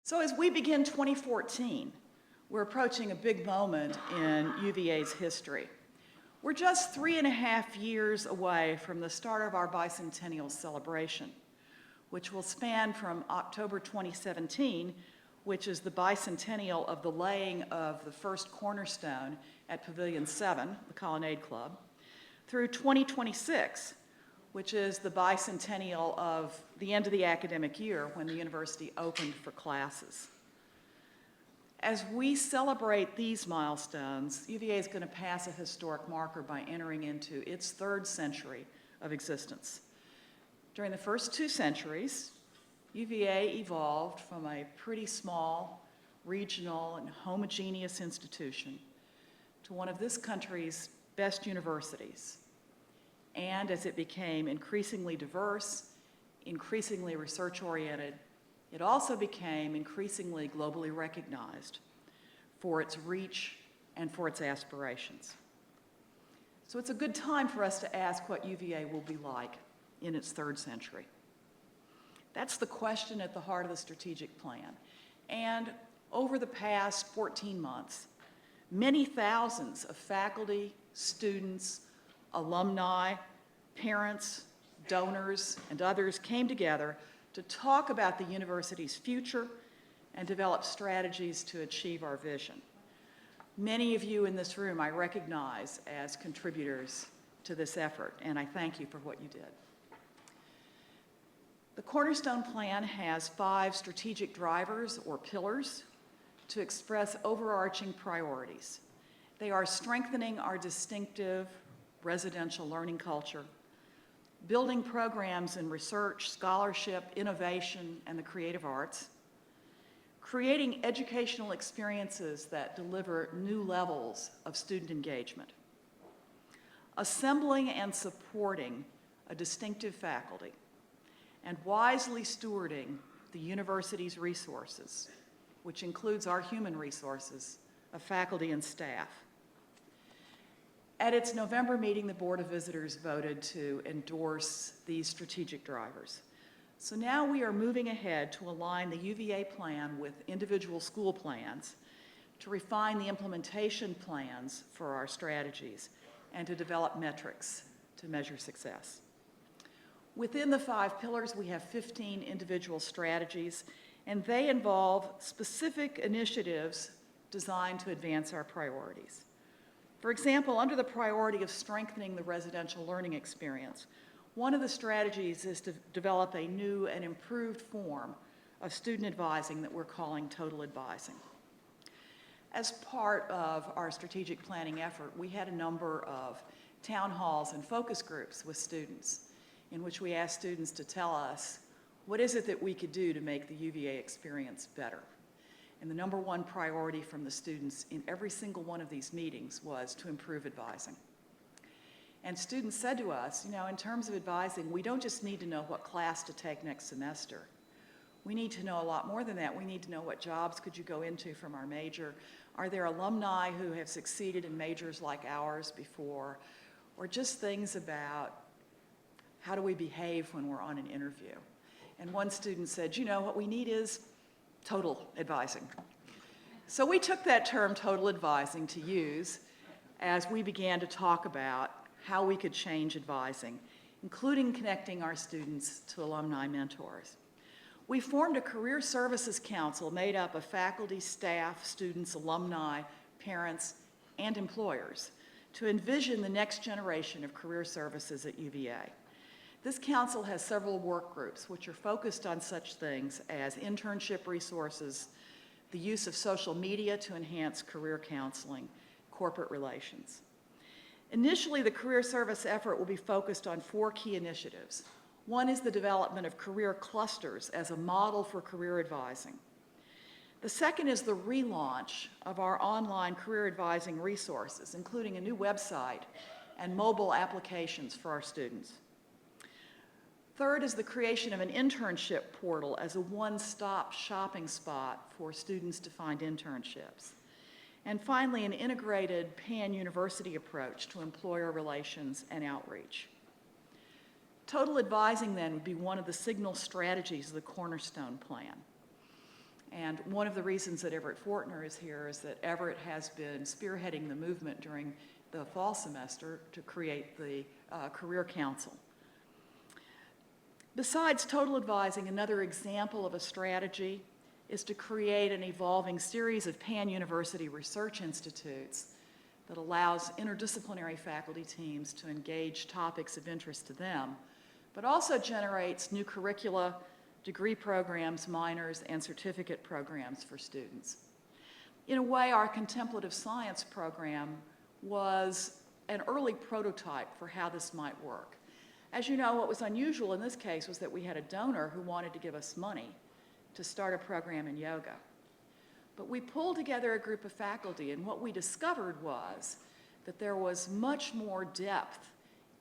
So as we begin 2014, we're approaching a big moment in UVA's history. We're just 3.5 years away from the start of our bicentennial celebration, which will span from October 2017, which is the bicentennial of the laying of the first cornerstone at Pavilion 7, the Colonnade Club, through 2026, which is the bicentennial of the end of the academic year when the university opened for classes. As we celebrate these milestones, UVA is going to pass a historic marker by entering into its third century of existence. During the first 2 centuries, UVA evolved from a pretty small, regional, and homogeneous institution to one of this country's best universities. And as it became increasingly diverse, increasingly research-oriented, it also became increasingly globally recognized for its reach and for its aspirations. So it's a good time for us to ask what UVA will be like in its third century. That's the question at the heart of the strategic plan. And over the past 14 months, many thousands of faculty, students, alumni, parents, donors, and others came together to talk about the university's future and develop strategies to achieve our vision. Many of you in this room I recognize as contributors to this effort, and I thank you for what you did. The Cornerstone Plan has 5 strategic drivers or pillars to express overarching priorities. They are strengthening our distinctive residential learning culture, building programs in research, scholarship, innovation, and the creative arts, creating educational experiences that deliver new levels of student engagement, assembling and supporting a distinctive faculty, and wisely stewarding the university's resources, which includes our human resources of faculty and staff. At its November meeting, the Board of Visitors voted to endorse these strategic drivers. So now we are moving ahead to align the UVA plan with individual school plans, to refine the implementation plans for our strategies, and to develop metrics to measure success. Within the 5 pillars, we have 15 individual strategies, and they involve specific initiatives designed to advance our priorities. For example, under the priority of strengthening the residential learning experience, one of the strategies is to develop a new and improved form of student advising that we're calling total advising. As part of our strategic planning effort, we had a number of town halls and focus groups with students in which we asked students to tell us, what is it that we could do to make the UVA experience better? And the number 1 priority from the students in every single one of these meetings was to improve advising. And students said to us, in terms of advising, we don't just need to know what class to take next semester. We need to know a lot more than that. We need to know what jobs could you go into from our major. Are there alumni who have succeeded in majors like ours before? Or just things about how do we behave when we're on an interview? And one student said, what we need is total advising. So we took that term total advising to use as we began to talk about how we could change advising, including connecting our students to alumni mentors. We formed a career services council made up of faculty, staff, students, alumni, parents, and employers to envision the next generation of career services at UVA. This council has several work groups which are focused on such things as internship resources, the use of social media to enhance career counseling, corporate relations. Initially, the career service effort will be focused on 4 key initiatives. One is the development of career clusters as a model for career advising. The second is the relaunch of our online career advising resources, including a new website and mobile applications for our students. Third is the creation of an internship portal as a one-stop shopping spot for students to find internships. And finally, an integrated pan-university approach to employer relations and outreach. Total advising, then, would be one of the signal strategies of the Cornerstone Plan. And And one of the reasons that Everett Fortner is here is that Everett has been spearheading the movement during the fall semester to create the Career Council. Besides total advising, another example of a strategy is to create an evolving series of pan-university research institutes that allows interdisciplinary faculty teams to engage topics of interest to them, but also generates new curricula, degree programs, minors, and certificate programs for students. In a way, our contemplative science program was an early prototype for how this might work. As you know, what was unusual in this case was that we had a donor who wanted to give us money to start a program in yoga. But we pulled together a group of faculty, and what we discovered was that there was much more depth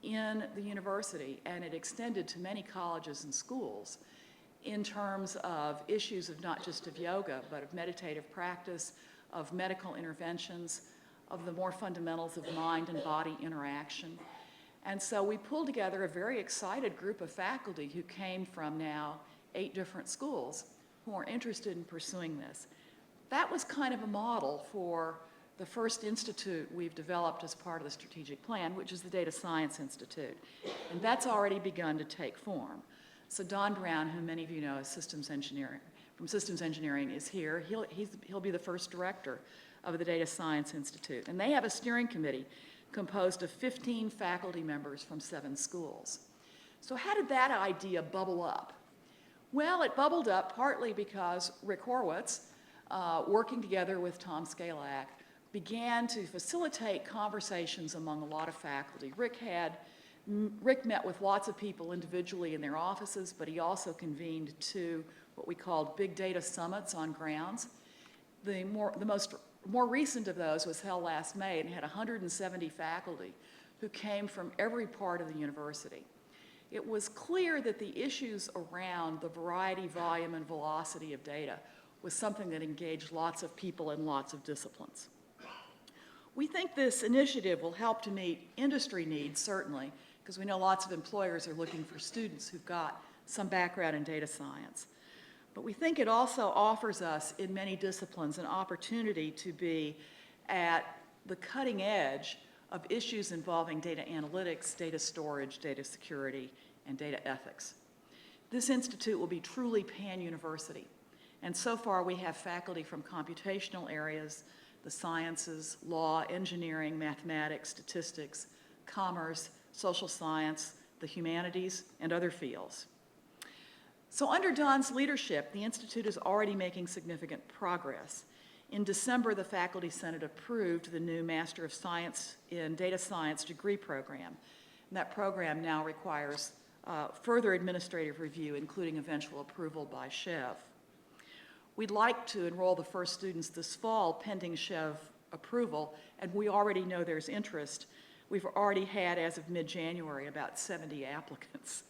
in the university, and it extended to many colleges and schools in terms of issues of not just of yoga, but of meditative practice, of medical interventions, of the more fundamentals of mind and body interaction. And so we pulled together a very excited group of faculty who came from now 8 different schools who are interested in pursuing this. That was kind of a model for the first institute we've developed as part of the strategic plan, which is the Data Science Institute. And that's already begun to take form. So Don Brown, who many of you know as systems engineering, from systems engineering, is here. He'll be the first director of the Data Science Institute. And they have a steering committee composed of 15 faculty members from 7 schools. So how did that idea bubble up? Well, it bubbled up partly because Rick Horowitz, working together with Tom Scalak, began to facilitate conversations among a lot of faculty. Rick met with lots of people individually in their offices, but he also convened 2 what we called big data summits on grounds. The more recent of those was held last May and had 170 faculty who came from every part of the university. It was clear that the issues around the variety, volume, and velocity of data was something that engaged lots of people in lots of disciplines. We think this initiative will help to meet industry needs, certainly, because we know lots of employers are looking for students who've got some background in data science. But we think it also offers us, in many disciplines, an opportunity to be at the cutting edge of issues involving data analytics, data storage, data security, and data ethics. This institute will be truly pan-university. And so far, we have faculty from computational areas, the sciences, law, engineering, mathematics, statistics, commerce, social science, the humanities, and other fields. So under Don's leadership, the Institute is already making significant progress. In December, the Faculty Senate approved the new Master of Science in Data Science degree program. And that program now requires further administrative review, including eventual approval by SCHEV. We'd like to enroll the first students this fall pending SCHEV approval, and we already know there's interest. We've already had, as of mid-January, about 70 applicants.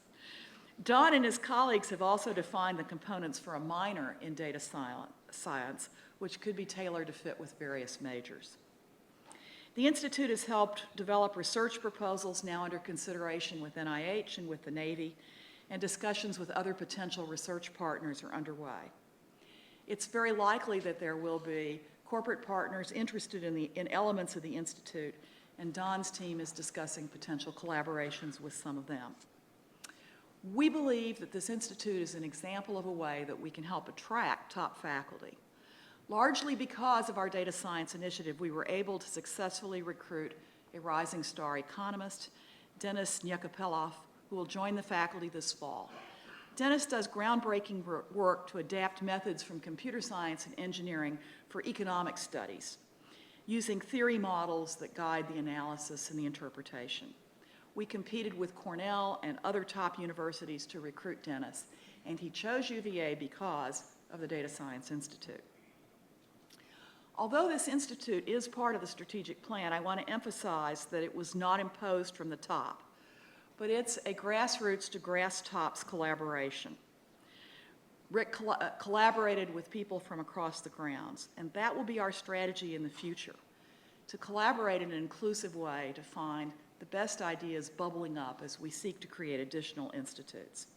Don and his colleagues have also defined the components for a minor in data science, which could be tailored to fit with various majors. The Institute has helped develop research proposals now under consideration with NIH and with the Navy, and discussions with other potential research partners are underway. It's very likely that there will be corporate partners interested in elements of the Institute, and Don's team is discussing potential collaborations with some of them. We believe that this institute is an example of a way that we can help attract top faculty. Largely because of our data science initiative, we were able to successfully recruit a rising star economist, Denis Nyakapelov, who will join the faculty this fall. Denis does groundbreaking work to adapt methods from computer science and engineering for economic studies, using theory models that guide the analysis and the interpretation. We competed with Cornell and other top universities to recruit Denis, and he chose UVA because of the Data Science Institute. Although this institute is part of the strategic plan, I want to emphasize that it was not imposed from the top, but it's a grassroots to grass tops collaboration. Rick collaborated with people from across the grounds, and that will be our strategy in the future, to collaborate in an inclusive way to find the best ideas bubbling up as we seek to create additional institutes.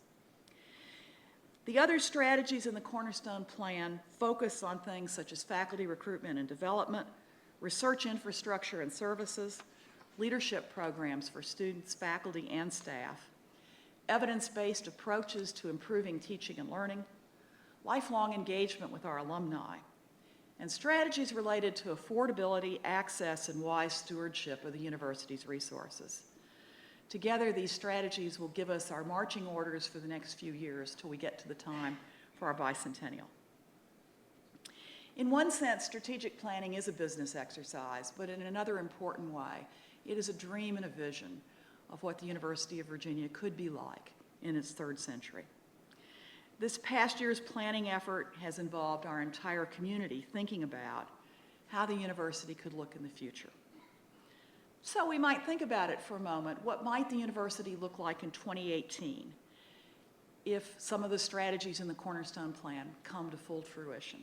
The other strategies in the Cornerstone Plan focus on things such as faculty recruitment and development, research infrastructure and services, leadership programs for students, faculty, and staff, evidence-based approaches to improving teaching and learning, lifelong engagement with our alumni, and strategies related to affordability, access, and wise stewardship of the university's resources. Together, these strategies will give us our marching orders for the next few years till we get to the time for our bicentennial. In one sense, strategic planning is a business exercise, but in another important way, it is a dream and a vision of what the University of Virginia could be like in its third century. This past year's planning effort has involved our entire community thinking about how the university could look in the future. So we might think about it for a moment. What might the university look like in 2018 if some of the strategies in the Cornerstone Plan come to full fruition?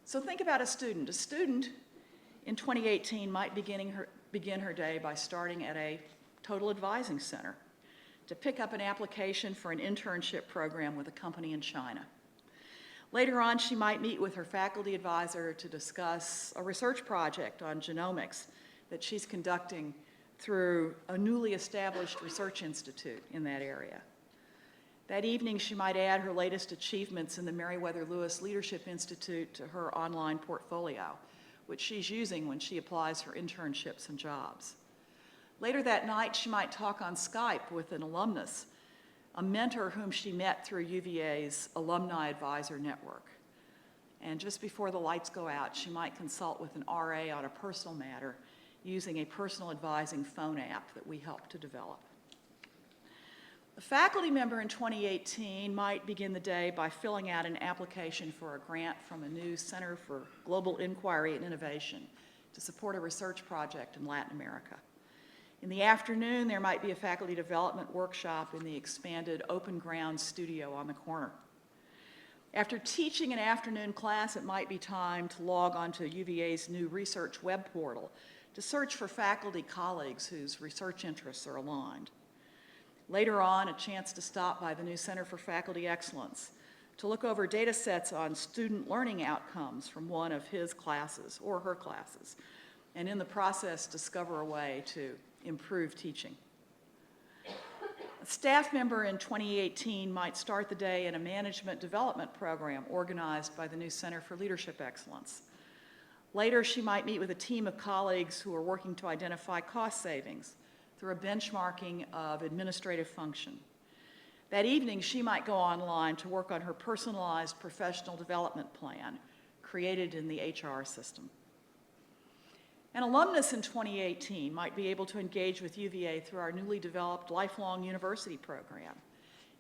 So think about a student. A student in 2018 might begin her day by starting at a total advising center to pick up an application for an internship program with a company in China. Later on, she might meet with her faculty advisor to discuss a research project on genomics that she's conducting through a newly established research institute in that area. That evening, she might add her latest achievements in the Meriwether Lewis Leadership Institute to her online portfolio, which she's using when she applies for internships and jobs. Later that night, she might talk on Skype with an alumnus, a mentor whom she met through UVA's Alumni Advisor Network. And just before the lights go out, she might consult with an RA on a personal matter using a personal advising phone app that we helped to develop. A faculty member in 2018 might begin the day by filling out an application for a grant from a new Center for Global Inquiry and Innovation to support a research project in Latin America. In the afternoon, there might be a faculty development workshop in the expanded open ground studio on the corner. After teaching an afternoon class, it might be time to log onto UVA's new research web portal to search for faculty colleagues whose research interests are aligned. Later on, a chance to stop by the new Center for Faculty Excellence to look over data sets on student learning outcomes from one of his classes or her classes, and in the process, discover a way to improve teaching. A staff member in 2018 might start the day in a management development program organized by the new Center for Leadership Excellence. Later, she might meet with a team of colleagues who are working to identify cost savings through a benchmarking of administrative function. That evening, she might go online to work on her personalized professional development plan created in the HR system. An alumnus in 2018 might be able to engage with UVA through our newly developed lifelong university program.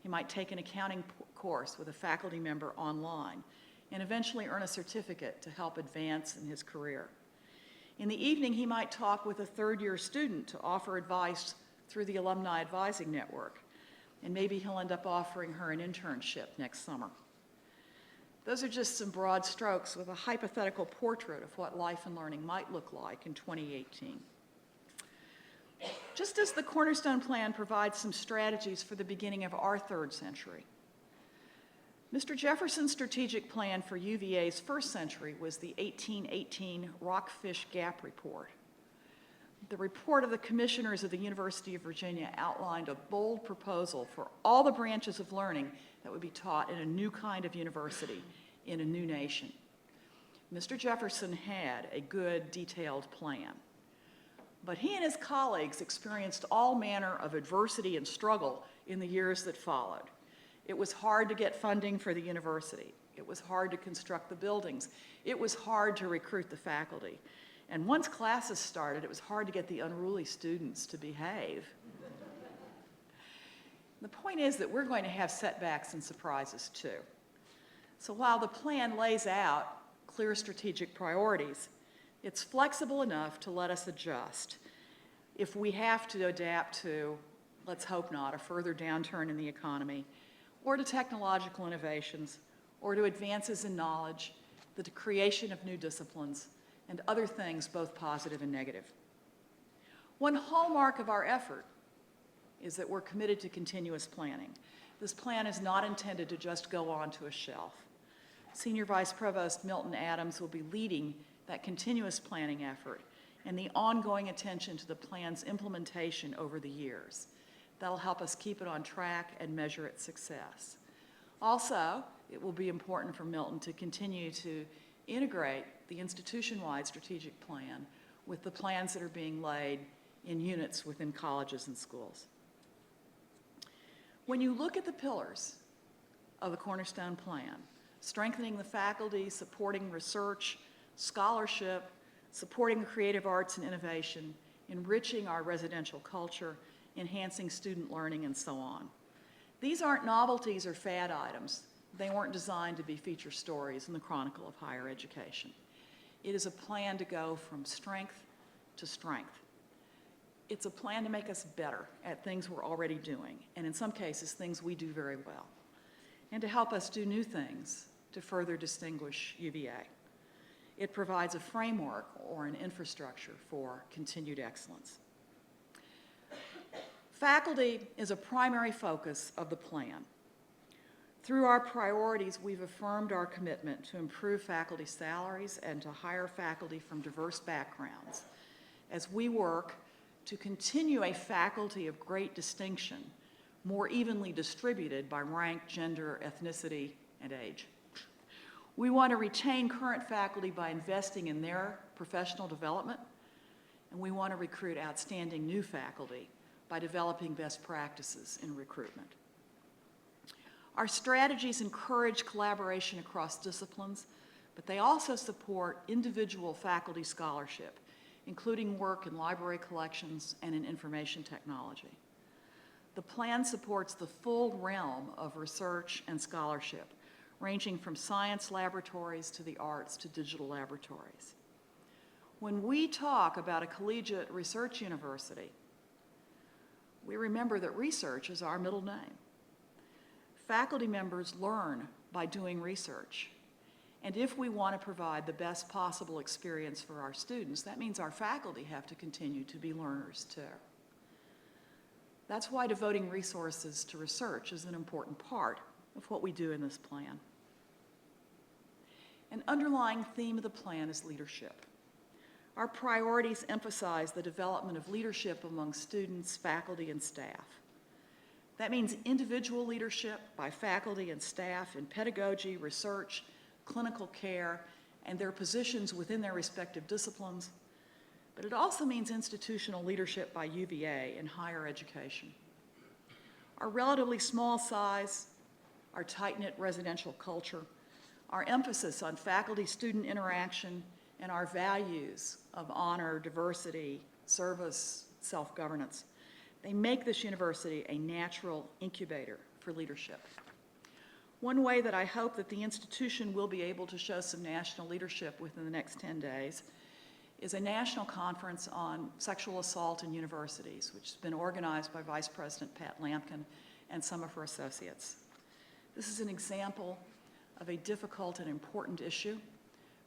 He might take an accounting course with a faculty member online and eventually earn a certificate to help advance in his career. In the evening, he might talk with a third-year student to offer advice through the Alumni Advising Network, and maybe he'll end up offering her an internship next summer. Those are just some broad strokes with a hypothetical portrait of what life and learning might look like in 2018. Just as the Cornerstone Plan provides some strategies for the beginning of our third century, Mr. Jefferson's strategic plan for UVA's first century was the 1818 Rockfish Gap Report. The report of the commissioners of the University of Virginia outlined a bold proposal for all the branches of learning that would be taught in a new kind of university in a new nation. Mr. Jefferson had a good, detailed plan. But he and his colleagues experienced all manner of adversity and struggle in the years that followed. It was hard to get funding for the university. It was hard to construct the buildings. It was hard to recruit the faculty. And once classes started, it was hard to get the unruly students to behave. The point is that we're going to have setbacks and surprises too. So while the plan lays out clear strategic priorities, it's flexible enough to let us adjust if we have to adapt to, let's hope not, a further downturn in the economy, or to technological innovations, or to advances in knowledge, the creation of new disciplines, and other things both positive and negative. One hallmark of our effort is that we're committed to continuous planning. This plan is not intended to just go onto a shelf. Senior Vice Provost Milton Adams will be leading that continuous planning effort and the ongoing attention to the plan's implementation over the years. That'll help us keep it on track and measure its success. Also, it will be important for Milton to continue to integrate the institution-wide strategic plan with the plans that are being laid in units within colleges and schools. When you look at the pillars of the Cornerstone Plan, strengthening the faculty, supporting research, scholarship, supporting creative arts and innovation, enriching our residential culture, enhancing student learning, and so on. These aren't novelties or fad items. They weren't designed to be feature stories in the Chronicle of Higher Education. It is a plan to go from strength to strength. It's a plan to make us better at things we're already doing, and in some cases, things we do very well, and to help us do new things to further distinguish UVA. It provides a framework or an infrastructure for continued excellence. Faculty is a primary focus of the plan. Through our priorities, we've affirmed our commitment to improve faculty salaries and to hire faculty from diverse backgrounds as we work to continue a faculty of great distinction, more evenly distributed by rank, gender, ethnicity, and age. We want to retain current faculty by investing in their professional development, and we want to recruit outstanding new faculty by developing best practices in recruitment. Our strategies encourage collaboration across disciplines, but they also support individual faculty scholarship, including work in library collections and in information technology. The plan supports the full realm of research and scholarship, ranging from science laboratories to the arts to digital laboratories. When we talk about a collegiate research university, we remember that research is our middle name. Faculty members learn by doing research. And if we want to provide the best possible experience for our students, that means our faculty have to continue to be learners too. That's why devoting resources to research is an important part of what we do in this plan. An underlying theme of the plan is leadership. Our priorities emphasize the development of leadership among students, faculty, and staff. That means individual leadership by faculty and staff in pedagogy, research, clinical care, and their positions within their respective disciplines, but it also means institutional leadership by UVA in higher education. Our relatively small size, our tight-knit residential culture, our emphasis on faculty-student interaction, and our values of honor, diversity, service, self-governance, they make this university a natural incubator for leadership. One way that I hope that the institution will be able to show some national leadership within the next 10 days is a national conference on sexual assault in universities, which has been organized by Vice President Pat Lampkin and some of her associates. This is an example of a difficult and important issue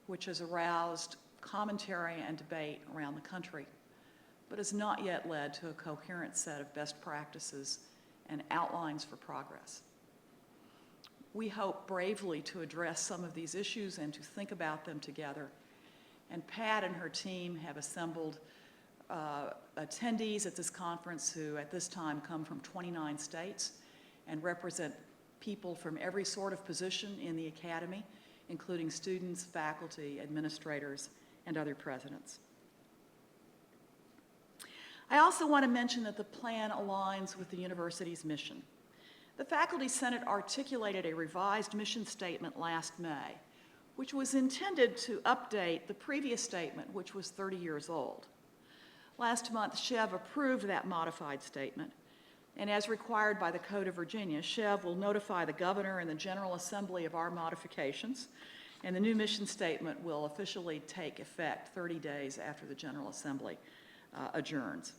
which has aroused commentary and debate around the country, but has not yet led to a coherent set of best practices and outlines for progress. We hope bravely to address some of these issues and to think about them together. And Pat and her team have assembled attendees at this conference who at this time come from 29 states and represent people from every sort of position in the academy, including students, faculty, administrators, and other presidents. I also want to mention that the plan aligns with the university's mission. The Faculty Senate articulated a revised mission statement last May, which was intended to update the previous statement, which was 30 years old. Last month, SHEV approved that modified statement, and as required by the Code of Virginia, SHEV will notify the Governor and the General Assembly of our modifications, and the new mission statement will officially take effect 30 days after the General Assembly adjourns.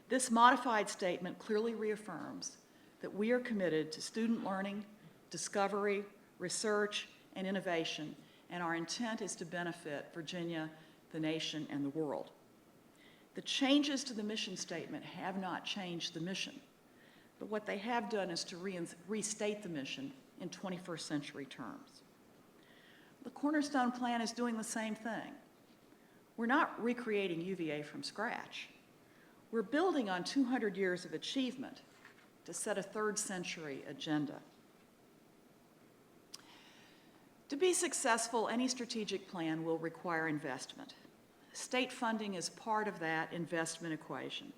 This modified statement clearly reaffirms that we are committed to student learning, discovery, research, and innovation, and our intent is to benefit Virginia, the nation, and the world. The changes to the mission statement have not changed the mission, but what they have done is to restate the mission in 21st century terms. The Cornerstone Plan is doing the same thing. We're not recreating UVA from scratch. We're building on 200 years of achievement to set a 3rd century agenda. To be successful, any strategic plan will require investment. State funding is part of that investment equation.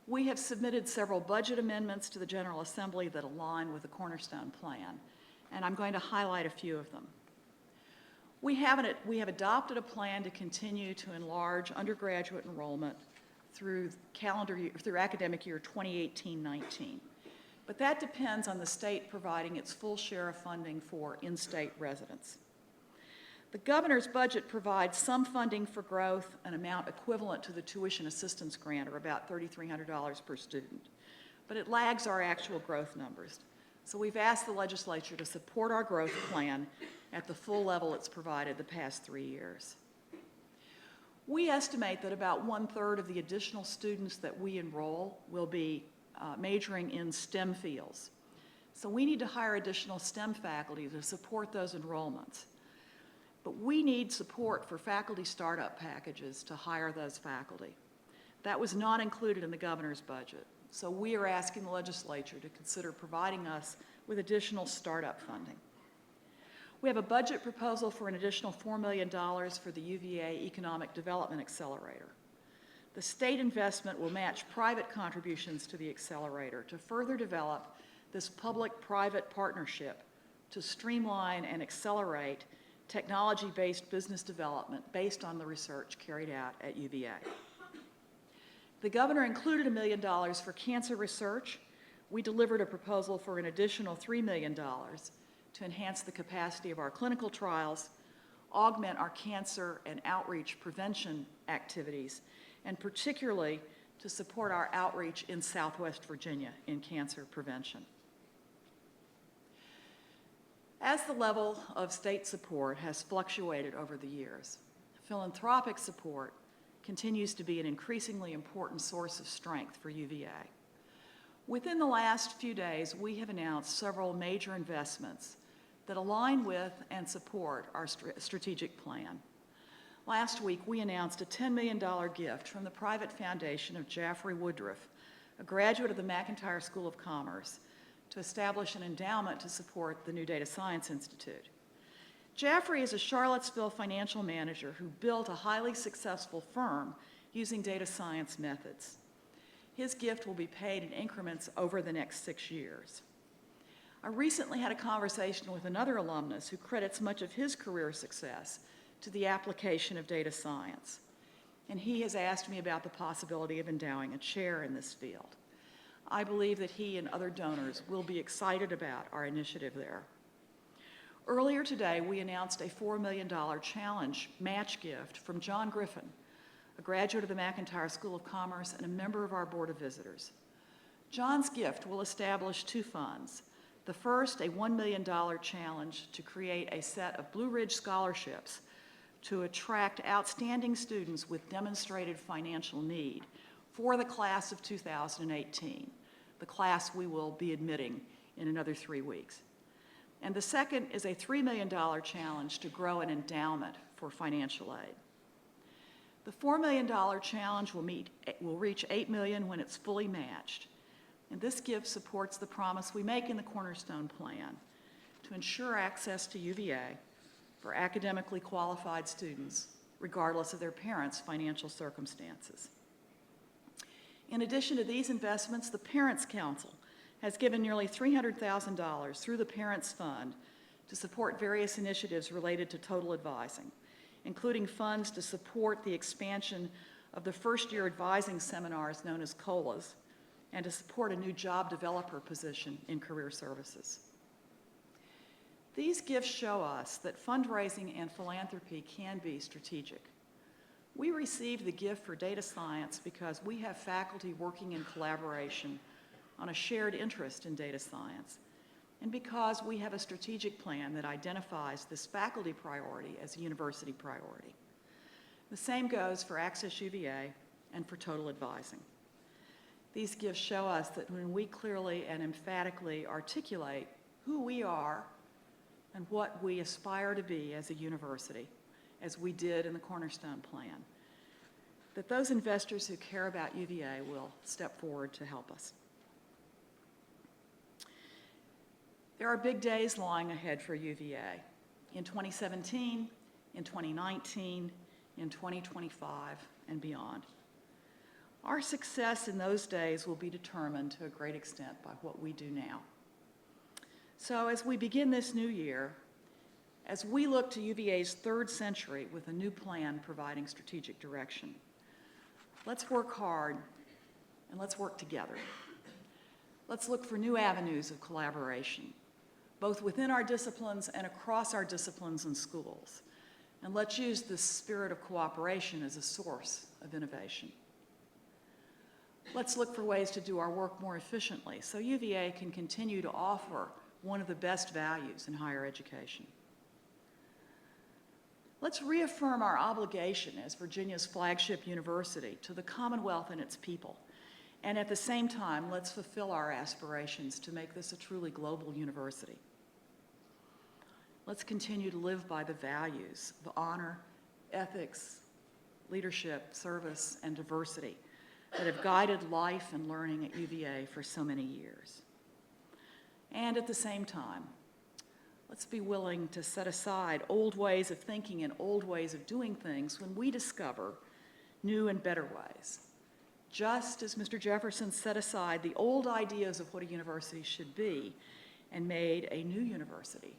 We have submitted several budget amendments to the General Assembly that align with the Cornerstone Plan, and I'm going to highlight a few of them. We have adopted a plan to continue to enlarge undergraduate enrollment through academic year 2018-19. But that depends on the state providing its full share of funding for in-state residents. The governor's budget provides some funding for growth, an amount equivalent to the tuition assistance grant, or about $3,300 per student. But it lags our actual growth numbers. So we've asked the legislature to support our growth plan at the full level it's provided the past 3 years. We estimate that about 1/3 of the additional students that we enroll will be majoring in STEM fields. So we need to hire additional STEM faculty to support those enrollments. But we need support for faculty startup packages to hire those faculty. That was not included in the governor's budget. So we are asking the legislature to consider providing us with additional startup funding. We have a budget proposal for an additional $4 million for the UVA Economic Development Accelerator. The state investment will match private contributions to the accelerator to further develop this public-private partnership to streamline and accelerate technology-based business development based on the research carried out at UVA. The governor included $1 million for cancer research. We delivered a proposal for an additional $3 million to enhance the capacity of our clinical trials, augment our cancer and outreach prevention activities, and particularly to support our outreach in Southwest Virginia in cancer prevention. As the level of state support has fluctuated over the years, philanthropic support continues to be an increasingly important source of strength for UVA. Within the last few days, we have announced several major investments that align with and support our strategic plan. Last week, we announced a $10 million gift from the private foundation of Jaffrey Woodruff, a graduate of the McIntire School of Commerce, to establish an endowment to support the New Data Science Institute. Jaffrey is a Charlottesville financial manager who built a highly successful firm using data science methods. His gift will be paid in increments over the next 6 years. I recently had a conversation with another alumnus who credits much of his career success to the application of data science, and he has asked me about the possibility of endowing a chair in this field. I believe that he and other donors will be excited about our initiative there. Earlier today, we announced a $4 million challenge match gift from John Griffin, a graduate of the McIntire School of Commerce and a member of our Board of Visitors. John's gift will establish 2 funds. The first, a $1 million challenge to create a set of Blue Ridge scholarships to attract outstanding students with demonstrated financial need for the class of 2018, the class we will be admitting in another 3 weeks. And the second is a $3 million challenge to grow an endowment for financial aid. The $4 million challenge will reach $8 million when it's fully matched. And this gift supports the promise we make in the Cornerstone Plan to ensure access to UVA for academically qualified students, regardless of their parents' financial circumstances. In addition to these investments, the Parents Council has given nearly $300,000 through the Parents Fund to support various initiatives related to total advising, including funds to support the expansion of the first-year advising seminars known as COLAs, and to support a new job developer position in career services. These gifts show us that fundraising and philanthropy can be strategic. We received the gift for data science because we have faculty working in collaboration on a shared interest in data science, and because we have a strategic plan that identifies this faculty priority as a university priority. The same goes for Access UVA and for total advising. These gifts show us that when we clearly and emphatically articulate who we are and what we aspire to be as a university, as we did in the Cornerstone Plan, that those investors who care about UVA will step forward to help us. There are big days lying ahead for UVA in 2017, in 2019, in 2025, and beyond. Our success in those days will be determined to a great extent by what we do now. So as we begin this new year, as we look to UVA's third century with a new plan providing strategic direction, let's work hard and let's work together. Let's look for new avenues of collaboration, both within our disciplines and across our disciplines and schools. And let's use this spirit of cooperation as a source of innovation. Let's look for ways to do our work more efficiently so UVA can continue to offer one of the best values in higher education. Let's reaffirm our obligation as Virginia's flagship university to the Commonwealth and its people. And at the same time, let's fulfill our aspirations to make this a truly global university. Let's continue to live by the values of honor, ethics, leadership, service, and diversity that have guided life and learning at UVA for so many years. And at the same time, let's be willing to set aside old ways of thinking and old ways of doing things when we discover new and better ways. Just as Mr. Jefferson set aside the old ideas of what a university should be and made a new university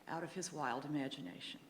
out of his wild imagination.